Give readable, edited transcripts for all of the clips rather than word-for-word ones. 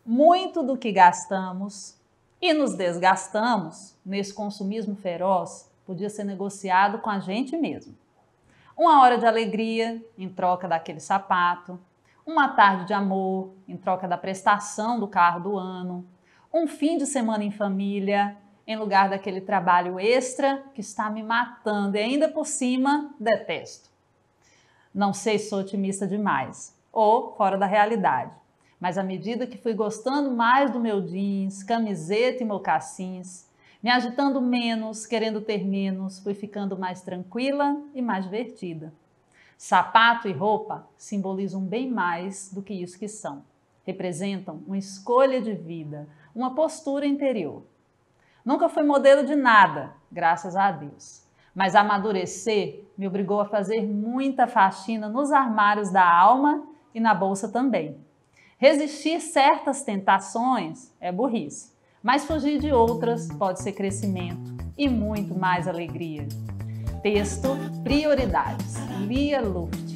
Muito do que gastamos e nos desgastamos nesse consumismo feroz podia ser negociado com a gente mesmo. Uma hora de alegria em troca daquele sapato, uma tarde de amor em troca da prestação do carro do ano, um fim de semana em família em lugar daquele trabalho extra que está me matando e ainda por cima detesto. Não sei se sou otimista demais ou fora da realidade, mas à medida que fui gostando mais do meu jeans, camiseta e mocassins, me agitando menos, querendo ter menos, fui ficando mais tranquila e mais divertida. Sapato e roupa simbolizam bem mais do que isso que são. Representam uma escolha de vida, uma postura interior. Nunca fui modelo de nada, graças a Deus. Mas amadurecer me obrigou a fazer muita faxina nos armários da alma e na bolsa também. Resistir certas tentações é burrice, mas fugir de outras pode ser crescimento e muito mais alegria. Texto Prioridades, Lia Luft.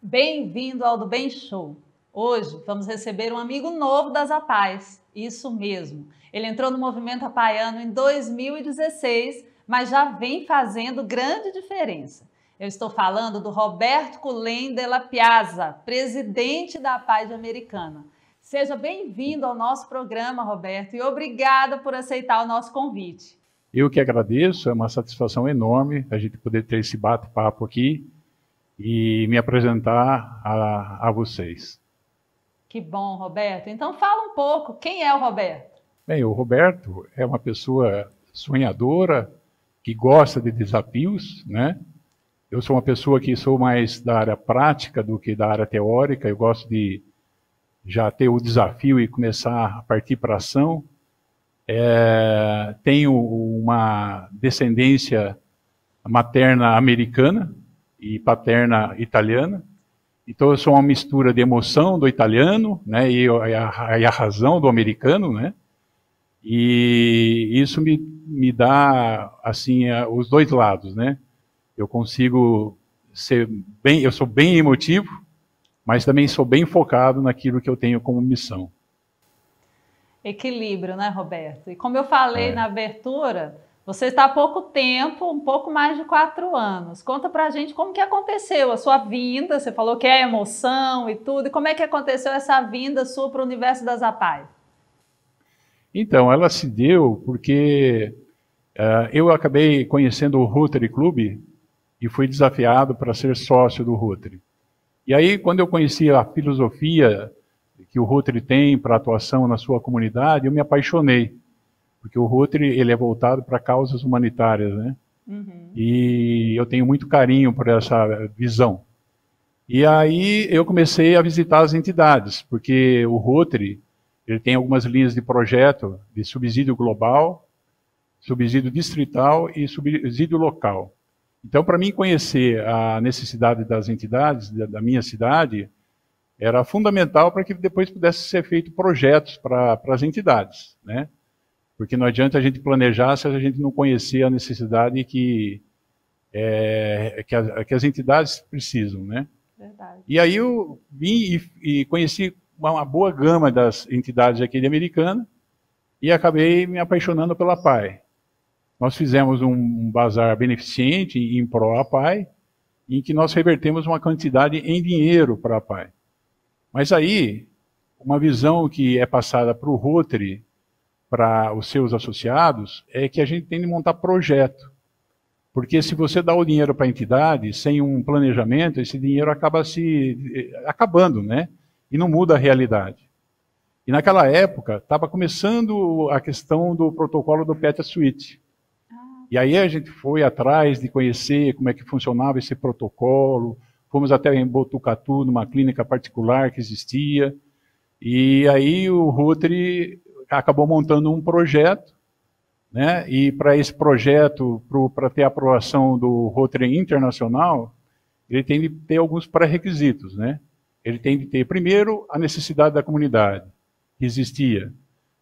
Bem-vindo ao Do Bem Show. Hoje vamos receber um amigo novo das APAES, isso mesmo. Ele entrou no movimento apaiano em 2016, mas já vem fazendo grande diferença. Eu estou falando do Roberto Cullen de la Piazza, presidente da APAES Americana. Seja bem-vindo ao nosso programa, Roberto, e obrigada por aceitar o nosso convite. Eu que agradeço, é uma satisfação enorme a gente poder ter esse bate-papo aqui e me apresentar a vocês. Que bom, Roberto. Então fala um pouco, quem é o Roberto? Bem, o Roberto é uma pessoa sonhadora, que gosta de desafios, né? Eu sou uma pessoa que sou mais da área prática do que da área teórica, eu gosto de já ter o desafio e começar a partir para a ação. Tenho uma descendência materna americana e paterna italiana, então eu sou uma mistura de emoção do italiano, né, e a razão do americano, né, e isso me dá, assim, os dois lados, né. Eu consigo ser bem, eu sou bem emotivo, mas também sou bem focado naquilo que eu tenho como missão. Equilíbrio, né, Roberto? E como eu falei na abertura, você está há pouco tempo, um pouco mais de 4 anos. Conta pra gente como que aconteceu a sua vinda, você falou que é emoção e tudo, e como é que aconteceu essa vinda sua para o universo das APAES? Então, ela se deu porque eu acabei conhecendo o Rotary Club e fui desafiado para ser sócio do Rotary. E aí, quando eu conheci a filosofia que o Rotary tem para atuação na sua comunidade, eu me apaixonei, porque o Rotary ele é voltado para causas humanitárias, né? Uhum. E eu tenho muito carinho por essa visão. E aí eu comecei a visitar as entidades, porque o Rotary ele tem algumas linhas de projeto de subsídio global, subsídio distrital e subsídio local. Então, para mim conhecer a necessidade das entidades da minha cidade, era fundamental para que depois pudesse ser feito projetos para as entidades, né? Porque não adianta a gente planejar se a gente não conhecer a necessidade que as entidades precisam, né? Verdade. E aí eu vim e conheci uma boa gama das entidades aqui de Americana e acabei me apaixonando pela APAE. Nós fizemos um bazar beneficente em pró APAE, em que nós revertemos uma quantidade em dinheiro para a APAE. Mas aí, uma visão que é passada para o Rotary, para os seus associados, é que a gente tem de montar projeto. Porque se você dá o dinheiro para a entidade, sem um planejamento, esse dinheiro acaba acabando, né? E não muda a realidade. E naquela época, estava começando a questão do protocolo do PETA Suite. E aí a gente foi atrás de conhecer como é que funcionava esse protocolo, fomos até em Botucatu, numa clínica particular que existia, e aí o Rotary acabou montando um projeto, né? E para esse projeto, para ter a aprovação do Rotary Internacional, ele tem de ter alguns pré-requisitos, né? Ele tem de ter, primeiro, a necessidade da comunidade, que existia.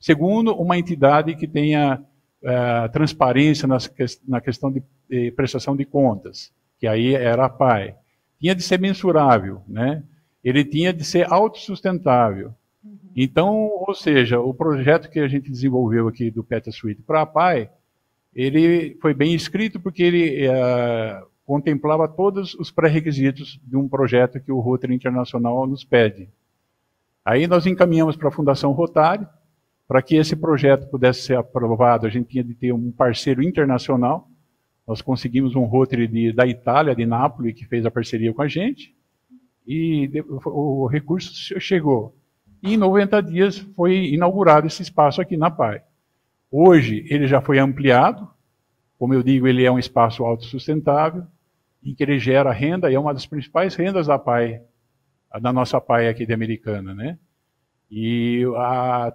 Segundo, uma entidade que tenha transparência na questão de prestação de contas, que aí era a PAI. Tinha de ser mensurável, né? Ele tinha de ser autossustentável. Então, ou seja, o projeto que a gente desenvolveu aqui do PetaSuite para a PAI, ele foi bem escrito porque ele contemplava todos os pré-requisitos de um projeto que o Rotary Internacional nos pede. Aí nós encaminhamos para a Fundação Rotary. Para que esse projeto pudesse ser aprovado, a gente tinha de ter um parceiro internacional. Nós conseguimos um Rotary da Itália, de Nápoles, que fez a parceria com a gente. E o recurso chegou. E em 90 dias foi inaugurado esse espaço aqui na PAI. Hoje ele já foi ampliado. Como eu digo, ele é um espaço autossustentável, em que ele gera renda, e é uma das principais rendas da PAI, da nossa PAI aqui de Americana, né? E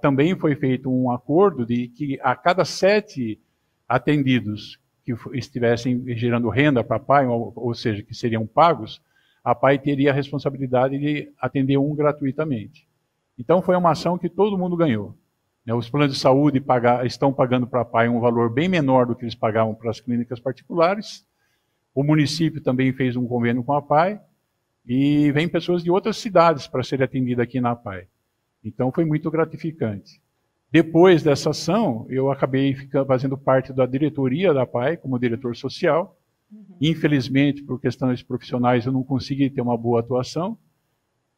também foi feito um acordo de que a cada 7 atendidos que estivessem gerando renda para a PAI, ou seja, que seriam pagos, a PAI teria a responsabilidade de atender um gratuitamente. Então foi uma ação que todo mundo ganhou. Os planos de saúde estão pagando para a PAI um valor bem menor do que eles pagavam para as clínicas particulares. O município também fez um convênio com a PAI e vem pessoas de outras cidades para serem atendidas aqui na PAI. Então foi muito gratificante. Depois dessa ação, eu acabei fazendo parte da diretoria da PAI, como diretor social. Infelizmente, por questões profissionais, eu não consegui ter uma boa atuação.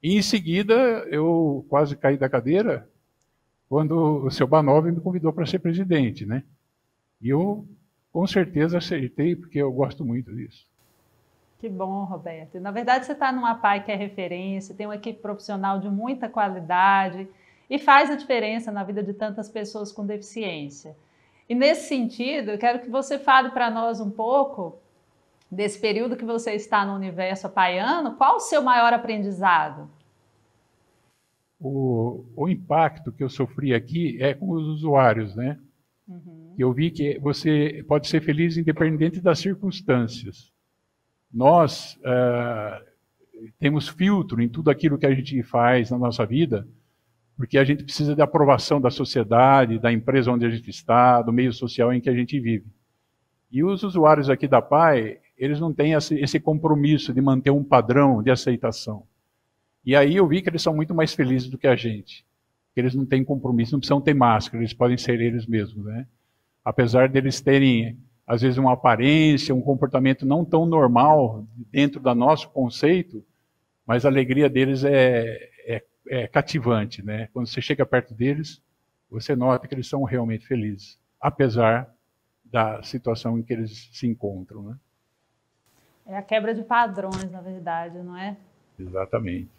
E em seguida, eu quase caí da cadeira quando o seu Banov me convidou para ser presidente, né? E eu, com certeza, aceitei, porque eu gosto muito disso. Que bom, Roberto. Na verdade, você está numa PAI que é referência, tem uma equipe profissional de muita qualidade e faz a diferença na vida de tantas pessoas com deficiência. E nesse sentido, eu quero que você fale para nós um pouco desse período que você está no universo apaiano. Qual o seu maior aprendizado? O impacto que eu sofri aqui é com os usuários, né? Eu vi que você pode ser feliz independente das circunstâncias. Nós temos filtro em tudo aquilo que a gente faz na nossa vida, porque a gente precisa de aprovação da sociedade, da empresa onde a gente está, do meio social em que a gente vive. E os usuários aqui da PAI, eles não têm esse compromisso de manter um padrão de aceitação. E aí eu vi que eles são muito mais felizes do que a gente. Eles não têm compromisso, não precisam ter máscara, eles podem ser eles mesmos, né? Apesar deles terem, às vezes, uma aparência, um comportamento não tão normal dentro do nosso conceito, mas a alegria deles é cativante, né? Quando você chega perto deles, você nota que eles são realmente felizes, apesar da situação em que eles se encontram, né? É a quebra de padrões, na verdade, não é? Exatamente.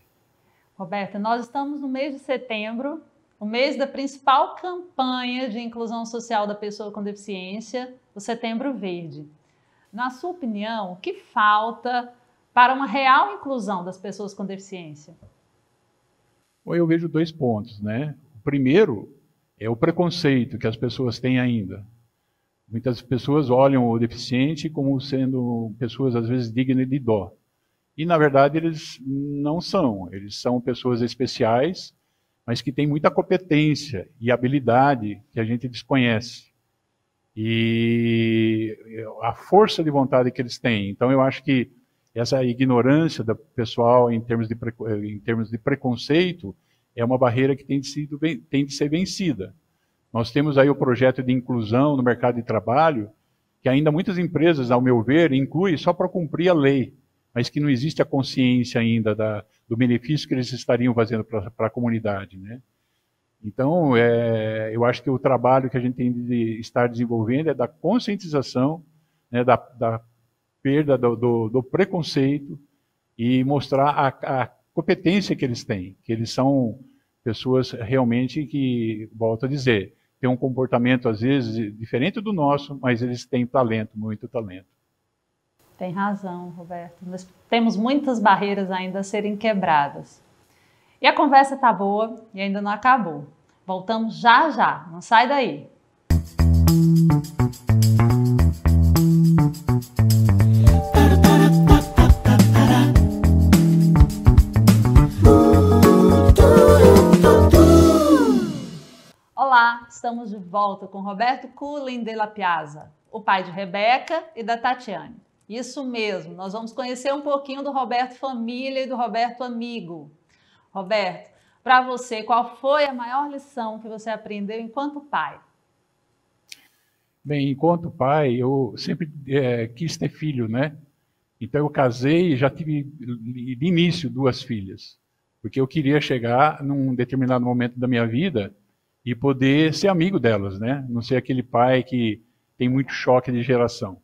Roberto, nós estamos no mês de setembro, o mês da principal campanha de inclusão social da pessoa com deficiência, o Setembro Verde. Na sua opinião, o que falta para uma real inclusão das pessoas com deficiência? Eu vejo 2 pontos, né? O primeiro é o preconceito que as pessoas têm ainda. Muitas pessoas olham o deficiente como sendo pessoas, às vezes, dignas de dó. E, na verdade, eles não são. Eles são pessoas especiais, mas que têm muita competência e habilidade que a gente desconhece. E a força de vontade que eles têm. Então, eu acho que essa ignorância do pessoal em termos de preconceito é uma barreira que tem de ser vencida. Nós temos aí o projeto de inclusão no mercado de trabalho, que ainda muitas empresas, ao meu ver, incluem só para cumprir a lei, mas que não existe a consciência ainda do benefício que eles estariam fazendo para a comunidade, né? Então, eu acho que o trabalho que a gente tem de estar desenvolvendo é da conscientização, né, da perda do preconceito e mostrar a competência que eles têm, que eles são pessoas realmente que, volto a dizer, têm um comportamento às vezes diferente do nosso, mas eles têm talento, muito talento. Tem razão, Roberto. Nós temos muitas barreiras ainda a serem quebradas. E a conversa está boa e ainda não acabou. Voltamos já já, não sai daí. Olá, estamos de volta com Roberto Cullen de la Piazza, o pai de Rebeca e da Tatiane. Isso mesmo, nós vamos conhecer um pouquinho do Roberto família e do Roberto amigo. Roberto, para você, qual foi a maior lição que você aprendeu enquanto pai? Bem, enquanto pai, eu sempre quis ter filho, né? Então eu casei e já tive de início 2 filhas, porque eu queria chegar num determinado momento da minha vida e poder ser amigo delas, né? Não ser aquele pai que tem muito choque de geração.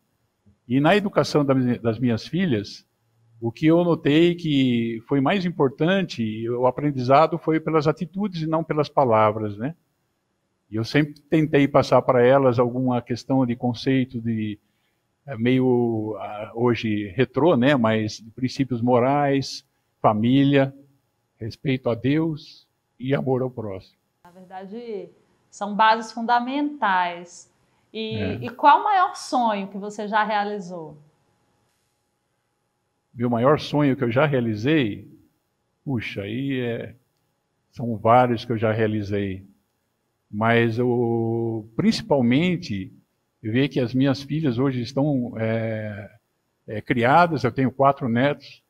E na educação das minhas filhas, o que eu notei que foi mais importante, o aprendizado foi pelas atitudes e não pelas palavras, né? E eu sempre tentei passar para elas alguma questão de conceito de meio hoje retrô, né? Mas de princípios morais, família, respeito a Deus e amor ao próximo. Na verdade, são bases fundamentais. E qual o maior sonho que você já realizou? Meu maior sonho que eu já realizei, puxa, são vários que eu já realizei, mas principalmente ver que as minhas filhas hoje estão criadas, eu tenho 4 netos,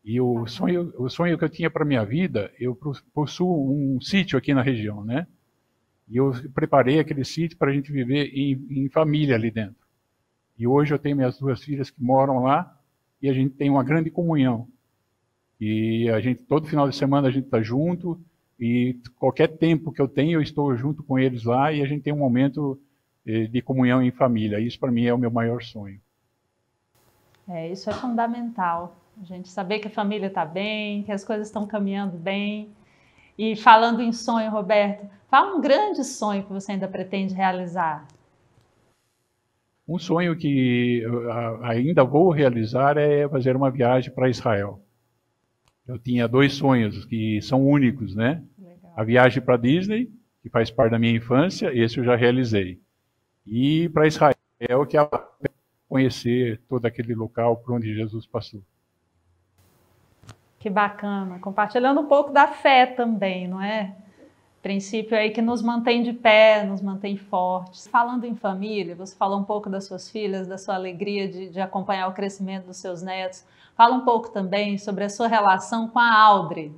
e o sonho que eu tinha para a minha vida, eu possuo um sítio aqui na região, né? E eu preparei aquele sítio para a gente viver em família ali dentro. E hoje eu tenho minhas 2 filhas que moram lá, e a gente tem uma grande comunhão. E a gente, todo final de semana a gente está junto, e qualquer tempo que eu tenho, eu estou junto com eles lá, e a gente tem um momento de comunhão em família. Isso para mim é o meu maior sonho. Isso é fundamental. A gente saber que a família está bem, que as coisas estão caminhando bem. E falando em sonho, Roberto, fala um grande sonho que você ainda pretende realizar. Um sonho que eu ainda vou realizar é fazer uma viagem para Israel. Eu tinha 2 sonhos que são únicos, né? Legal. A viagem para Disney, que faz parte da minha infância, esse eu já realizei. E para Israel, que é conhecer todo aquele local por onde Jesus passou. Que bacana, compartilhando um pouco da fé também, não é? Princípio aí que nos mantém de pé, nos mantém fortes. Falando em família, você falou um pouco das suas filhas, da sua alegria de acompanhar o crescimento dos seus netos. Fala um pouco também sobre a sua relação com a Audrey.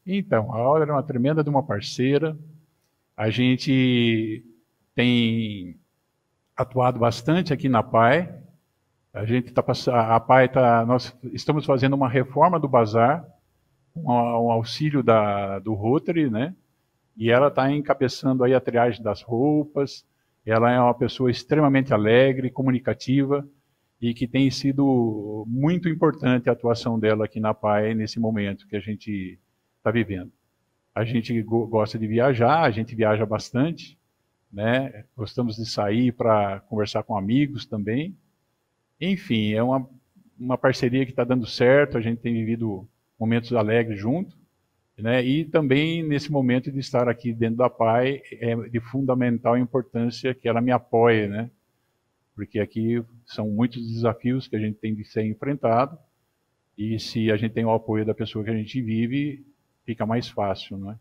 Então, a Audrey é uma tremenda de uma parceira. A gente tem atuado bastante aqui na PAI. Nós estamos fazendo uma reforma do bazar, um auxílio do Rotary, né? E ela está encabeçando aí a triagem das roupas. Ela é uma pessoa extremamente alegre, comunicativa, e que tem sido muito importante a atuação dela aqui na PAI nesse momento que a gente está vivendo. A gente gosta de viajar, a gente viaja bastante, né? Gostamos de sair para conversar com amigos também. Enfim, é uma parceria que está dando certo, a gente tem vivido momentos alegres junto, né? E também nesse momento de estar aqui dentro da PAI é de fundamental importância que ela me apoie, né? Porque aqui são muitos desafios que a gente tem de ser enfrentado, e se a gente tem o apoio da pessoa que a gente vive, fica mais fácil, não é?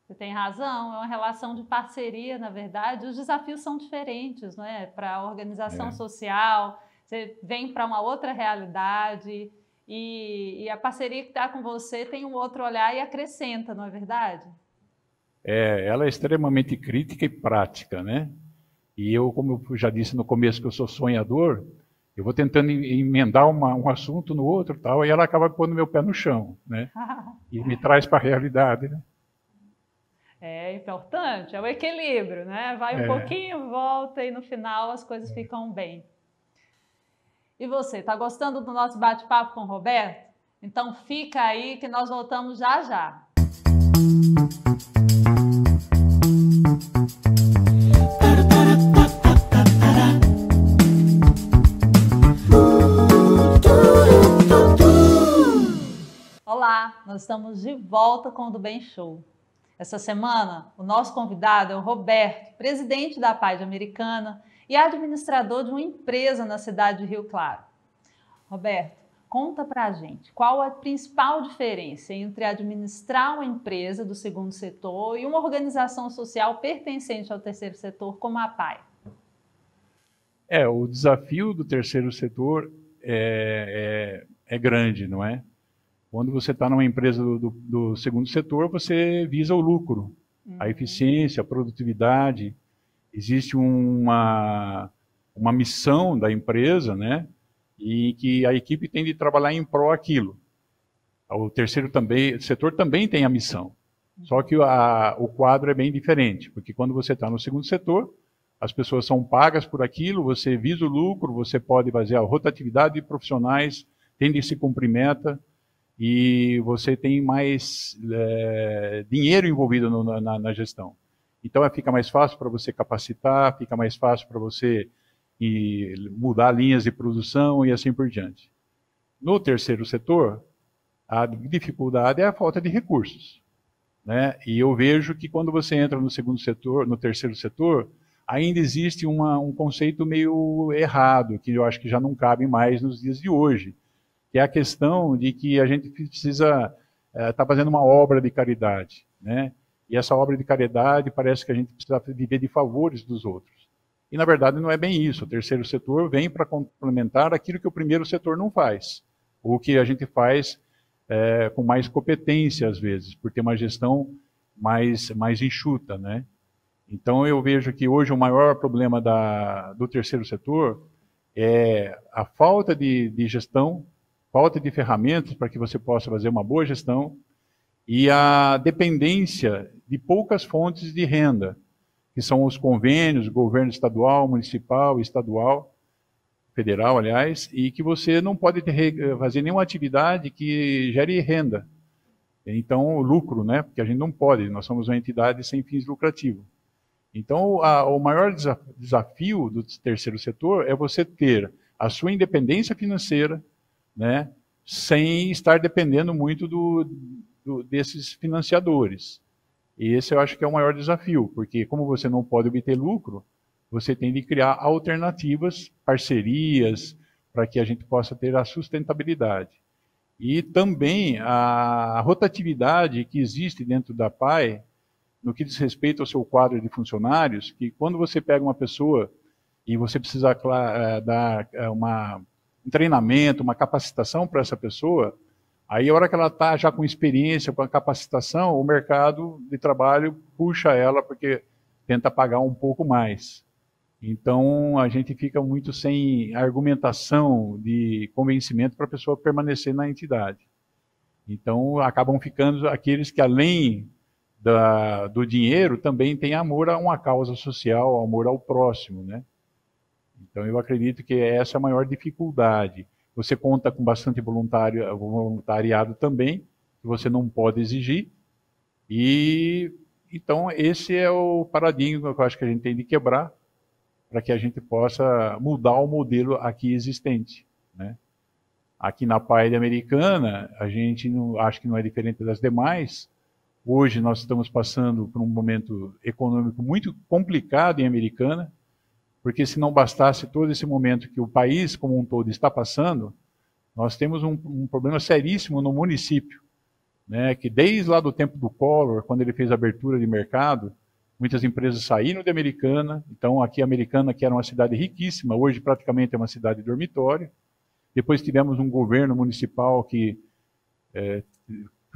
Você tem razão, é uma relação de parceria, na verdade. Os desafios são diferentes, não é? Para a organização social, você vem para uma outra realidade e a parceria que está com você tem um outro olhar e acrescenta, não é verdade? Ela é extremamente crítica e prática, né? E eu, como eu já disse no começo que eu sou sonhador, eu vou tentando emendar um assunto no outro e tal, e ela acaba pondo meu pé no chão, né? E me traz para a realidade, né? É importante, é o equilíbrio, né? Vai um pouquinho, volta e no final as coisas ficam bem. E você, está gostando do nosso bate-papo com o Roberto? Então fica aí que nós voltamos já já. Olá, nós estamos de volta com o Do Bem Show. Essa semana, o nosso convidado é o Roberto, presidente da PAI de Americana e administrador de uma empresa na cidade de Rio Claro. Roberto, conta pra gente, qual a principal diferença entre administrar uma empresa do segundo setor e uma organização social pertencente ao terceiro setor como a APAE? O desafio do terceiro setor é grande, não é? Quando você está numa empresa do segundo setor, você visa o lucro, a eficiência, a produtividade. Existe uma missão da empresa, né? E que a equipe tem de trabalhar em prol aquilo. O terceiro setor também tem a missão. Só que o quadro é bem diferente, porque quando você está no segundo setor, as pessoas são pagas por aquilo, você visa o lucro, você pode fazer a rotatividade de profissionais, tem de se cumprir meta, e você tem mais dinheiro envolvido na gestão. Então fica mais fácil para você capacitar, fica mais fácil para você mudar linhas de produção e assim por diante. No terceiro setor, a dificuldade é a falta de recursos, né? E eu vejo que quando você entra no segundo setor, no terceiro setor, ainda existe um conceito meio errado, que eu acho que já não cabe mais nos dias de hoje, que é a questão de que a gente precisa estar fazendo uma obra de caridade, né? E essa obra de caridade parece que a gente precisa viver de favores dos outros. E, na verdade, não é bem isso. O terceiro setor vem para complementar aquilo que o primeiro setor não faz, ou que a gente faz com mais competência, às vezes, por ter uma gestão mais enxuta, né? Então, eu vejo que hoje o maior problema do terceiro setor é a falta de gestão, falta de ferramentas para que você possa fazer uma boa gestão e a dependência de poucas fontes de renda, que são os convênios, governo estadual, municipal, estadual, federal, aliás, e que você não pode fazer nenhuma atividade que gere renda. Então, lucro, né? Porque a gente não pode, nós somos uma entidade sem fins lucrativos. Então, o maior desafio do terceiro setor é você ter a sua independência financeira, né? Sem estar dependendo muito desses financiadores. E esse eu acho que é o maior desafio, porque como você não pode obter lucro, você tem de criar alternativas, parcerias, para que a gente possa ter a sustentabilidade. E também a rotatividade que existe dentro da APAE, no que diz respeito ao seu quadro de funcionários, que quando você pega uma pessoa e você precisa dar um treinamento, uma capacitação para essa pessoa, aí a hora que ela está já com experiência, com a capacitação, o mercado de trabalho puxa ela porque tenta pagar um pouco mais. Então a gente fica muito sem argumentação de convencimento para a pessoa permanecer na entidade. Então acabam ficando aqueles que além do dinheiro também têm amor a uma causa social, amor ao próximo, né? Então eu acredito que essa é a maior dificuldade. Você conta com bastante voluntariado também, que você não pode exigir. E então esse é o paradigma que eu acho que a gente tem de quebrar para que a gente possa mudar o modelo aqui existente, né? Aqui na APAE Americana, a gente acho que não é diferente das demais. Hoje nós estamos passando por um momento econômico muito complicado em Americana, porque se não bastasse todo esse momento que o país como um todo está passando, nós temos um problema seríssimo no município, né, que desde lá do tempo do Collor, quando ele fez a abertura de mercado, muitas empresas saíram de Americana. Então aqui Americana, que era uma cidade riquíssima, hoje praticamente é uma cidade dormitório. Depois tivemos um governo municipal que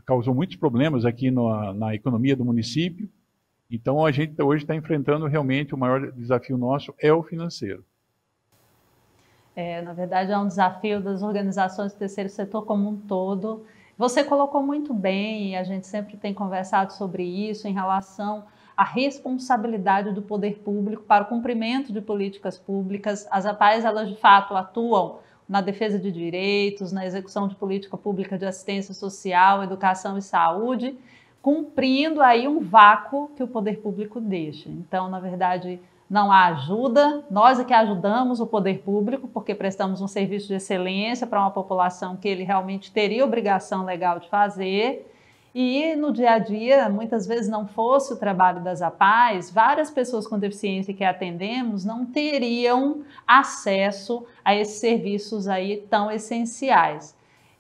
causou muitos problemas aqui na economia do município. Então a gente hoje está enfrentando realmente o maior desafio nosso é o financeiro. Na verdade é um desafio das organizações do terceiro setor como um todo. Você colocou muito bem, e a gente sempre tem conversado sobre isso, em relação à responsabilidade do poder público para o cumprimento de políticas públicas. As APAEs, elas de fato atuam na defesa de direitos, na execução de política pública de assistência social, educação e saúde, cumprindo aí um vácuo que o poder público deixa. Então, na verdade, não há ajuda, nós é que ajudamos o poder público, porque prestamos um serviço de excelência para uma população que ele realmente teria obrigação legal de fazer. E no dia a dia, muitas vezes não fosse o trabalho das APAEs, várias pessoas com deficiência que atendemos não teriam acesso a esses serviços aí tão essenciais.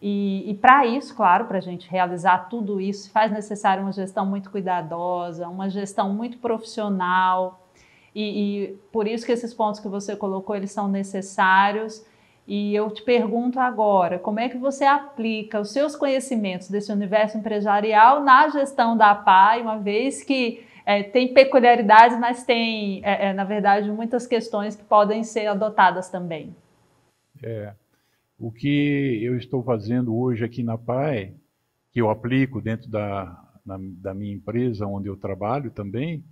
E para isso, claro, para a gente realizar tudo isso, faz necessário uma gestão muito cuidadosa, uma gestão muito profissional, e por isso que esses pontos que você colocou, eles são necessários. E eu te pergunto agora, como é que você aplica os seus conhecimentos desse universo empresarial na gestão da APAE, uma vez que tem peculiaridades, mas tem, na verdade, muitas questões que podem ser adotadas também? O que eu estou fazendo hoje aqui na APAE, que eu aplico dentro da minha empresa, onde eu trabalho também,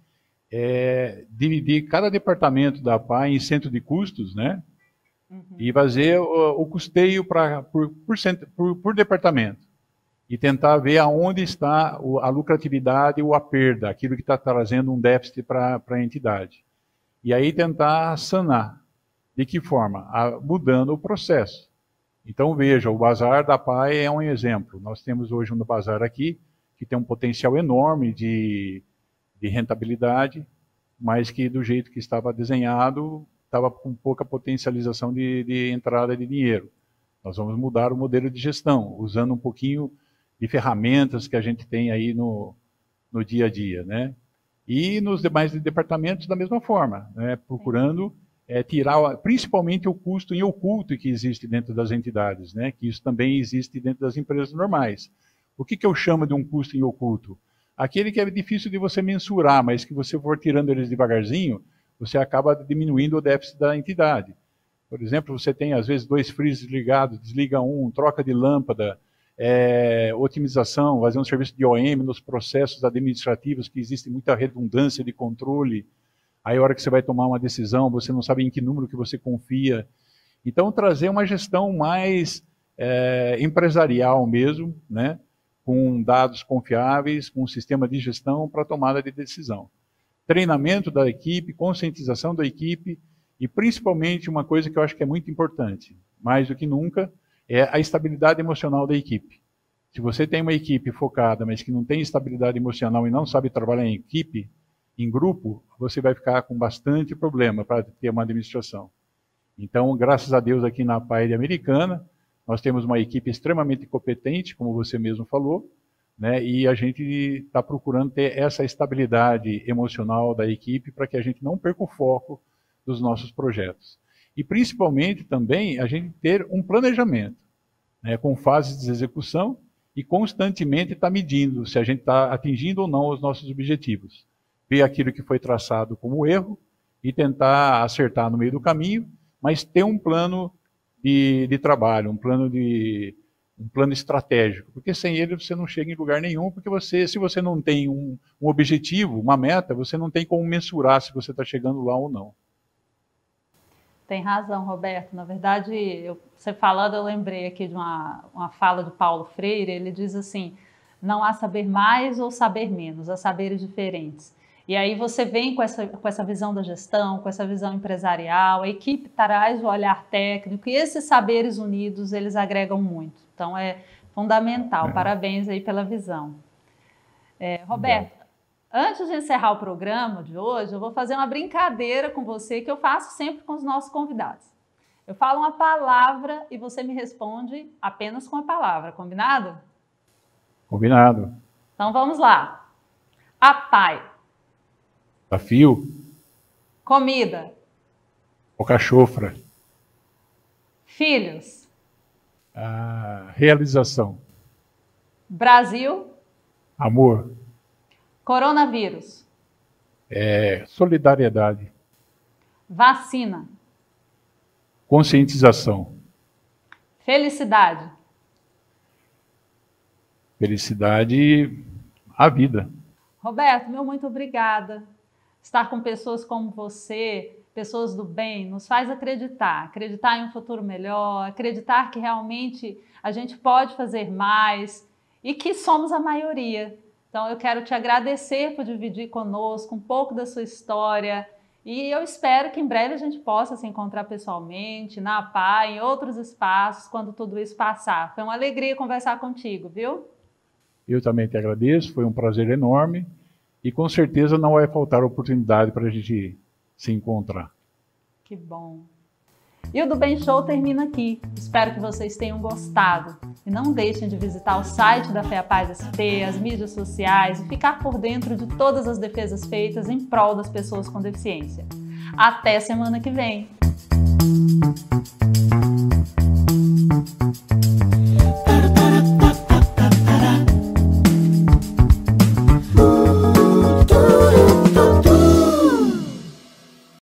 é dividir cada departamento da APAE em centro de custos, né? E fazer o custeio por departamento. E tentar ver aonde está a lucratividade ou a perda, aquilo que está trazendo um déficit para a entidade. E aí tentar sanar. De que forma? Mudando o processo. Então veja, o Bazar da APAE é um exemplo. Nós temos hoje um bazar aqui, que tem um potencial enorme de rentabilidade, mas que do jeito que estava desenhado, estava com pouca potencialização de entrada de dinheiro. Nós vamos mudar o modelo de gestão, usando um pouquinho de ferramentas que a gente tem aí no dia a dia, né? E nos demais departamentos da mesma forma, né? Procurando tirar principalmente o custo em oculto que existe dentro das entidades, né? Que isso também existe dentro das empresas normais. O que eu chamo de um custo em oculto? Aquele que é difícil de você mensurar, mas que você for tirando eles devagarzinho, você acaba diminuindo o déficit da entidade. Por exemplo, você tem às vezes 2 freezers ligados, desliga um, troca de lâmpada, otimização, fazer um serviço de OM nos processos administrativos, que existe muita redundância de controle. Aí a hora que você vai tomar uma decisão, você não sabe em que número que você confia. Então, trazer uma gestão mais empresarial mesmo, né? Com dados confiáveis, com um sistema de gestão para tomada de decisão. Treinamento da equipe, conscientização da equipe e principalmente uma coisa que eu acho que é muito importante, mais do que nunca, é a estabilidade emocional da equipe. Se você tem uma equipe focada, mas que não tem estabilidade emocional e não sabe trabalhar em equipe, em grupo, você vai ficar com bastante problema para ter uma administração. Então, graças a Deus, aqui na APAE Americana, nós temos uma equipe extremamente competente, como você mesmo falou, né? E a gente está procurando ter essa estabilidade emocional da equipe para que a gente não perca o foco dos nossos projetos. E principalmente também a gente ter um planejamento, né? Com fases de execução e constantemente estar medindo se a gente está atingindo ou não os nossos objetivos. Ver aquilo que foi traçado como erro e tentar acertar no meio do caminho, mas ter um plano de trabalho, um plano estratégico, porque sem ele você não chega em lugar nenhum, porque se você não tem um objetivo, uma meta, você não tem como mensurar se você está chegando lá ou não. Tem razão, Roberto. Na verdade, você falando, eu lembrei aqui de uma fala de Paulo Freire. Ele diz assim: não há saber mais ou saber menos, há saberes diferentes. E aí você vem com essa visão da gestão, com essa visão empresarial, a equipe traz o olhar técnico e esses saberes unidos, eles agregam muito. Então é fundamental. Parabéns aí pela visão. Roberto, antes de encerrar o programa de hoje, eu vou fazer uma brincadeira com você que eu faço sempre com os nossos convidados. Eu falo uma palavra e você me responde apenas com a palavra, combinado? Combinado. Então vamos lá. APAE. Desafio. Comida. Alcachofra. Filhos. Realização. Brasil. Amor. Coronavírus. Solidariedade. Vacina. Conscientização. Felicidade. Felicidade, a vida. Roberto, meu muito obrigada. Estar com pessoas como você, pessoas do bem, nos faz acreditar em um futuro melhor, acreditar que realmente a gente pode fazer mais e que somos a maioria. Então eu quero te agradecer por dividir conosco um pouco da sua história e eu espero que em breve a gente possa se encontrar pessoalmente, na APAE, em outros espaços, quando tudo isso passar. Foi uma alegria conversar contigo, viu? Eu também te agradeço, foi um prazer enorme. E com certeza não vai faltar oportunidade para a gente se encontrar. Que bom. E o Do Bem Show termina aqui. Espero que vocês tenham gostado. E não deixem de visitar o site da FEAPaz SP, as mídias sociais e ficar por dentro de todas as defesas feitas em prol das pessoas com deficiência. Até semana que vem!